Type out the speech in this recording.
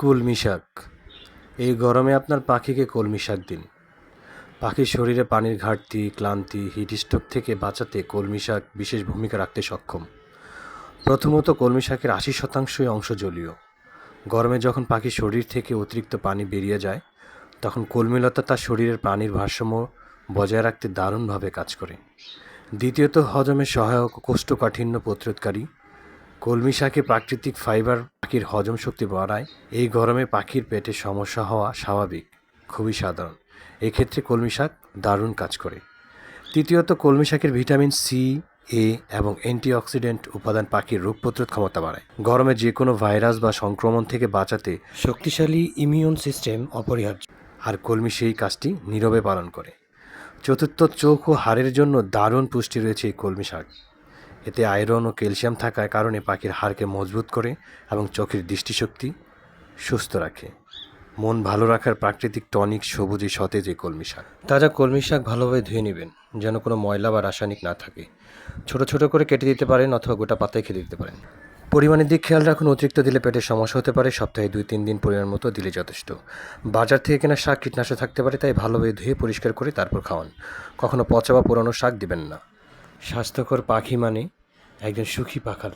কলমি শাক। এই গরমে আপনার পাখিকে কলমি শাক দিন। পাখির শরীরে পানির ঘাটতি, ক্লান্তি, হিট স্ট্রোক থেকে বাঁচাতে কলমি শাক বিশেষ ভূমিকা রাখতে সক্ষম। প্রথমত, কলমি শাকের ৮০% অংশ জলীয়। গরমে যখন পাখির শরীর থেকে অতিরিক্ত পানি বেরিয়ে যায়, তখন কলমিলতা তার শরীরের পানির ভারসাম্য বজায় রাখতে দারুণভাবে কাজ করে। দ্বিতীয়ত, হজমে সহায়ক ও কোষ্ঠকাঠিন্য প্রতিরোধকারী। কলমি শাকে প্রাকৃতিক ফাইবার পাখির হজম শক্তি বাড়ায়। এই গরমে পাখির পেটে সমস্যা হওয়া স্বাভাবিক, খুবই সাধারণ। এক্ষেত্রে কলমি শাক দারুণ কাজ করে। তৃতীয়ত, কলমি শাকের ভিটামিন সি, এ এবং অ্যান্টিঅক্সিডেন্ট উপাদান পাখির রোগ প্রতিরোধ ক্ষমতা বাড়ায়। গরমে যে কোনো ভাইরাস বা সংক্রমণ থেকে বাঁচাতে শক্তিশালী ইমিউন সিস্টেম অপরিহার্য, আর কলমি সেই কাজটি নীরবে পালন করে। চতুর্থ, চোখ ও হাড়ের জন্য দারুণ পুষ্টি রয়েছে এই কলমি শাক। এতে আয়রন ও ক্যালসিয়াম থাকার কারণে পাখির হাড়কে মজবুত করে এবং চোখের দৃষ্টিশক্তি সুস্থ রাখে। মন ভালো রাখার প্রাকৃতিক টনিক সবুজে সতেজ এই কলমি শাক। তাজা কলমি শাক ভালোভাবে ধুয়ে নেবেন, যেন কোনো ময়লা বা রাসায়নিক না থাকে। ছোট ছোট করে কেটে দিতে পারেন অথবা গোটা পাতায় খেতে দিতে পারেন। পরিমাণের দিক খেয়াল রাখুন, অতিরিক্ত দিলে পেটের সমস্যা হতে পারে। সপ্তাহে 2-3 দিন পরিমাণ মতো দিলে যথেষ্ট। বাজার থেকে কেনা শাক কীটনাশক থাকতে পারে, তাই ভালোভাবে ধুয়ে পরিষ্কার করে তারপর খাওয়ান। কখনো পচা বা পুরানো শাক দিবেন না। স্বাস্থ্যকর পাখি মানে একজন সুখী পাখাল।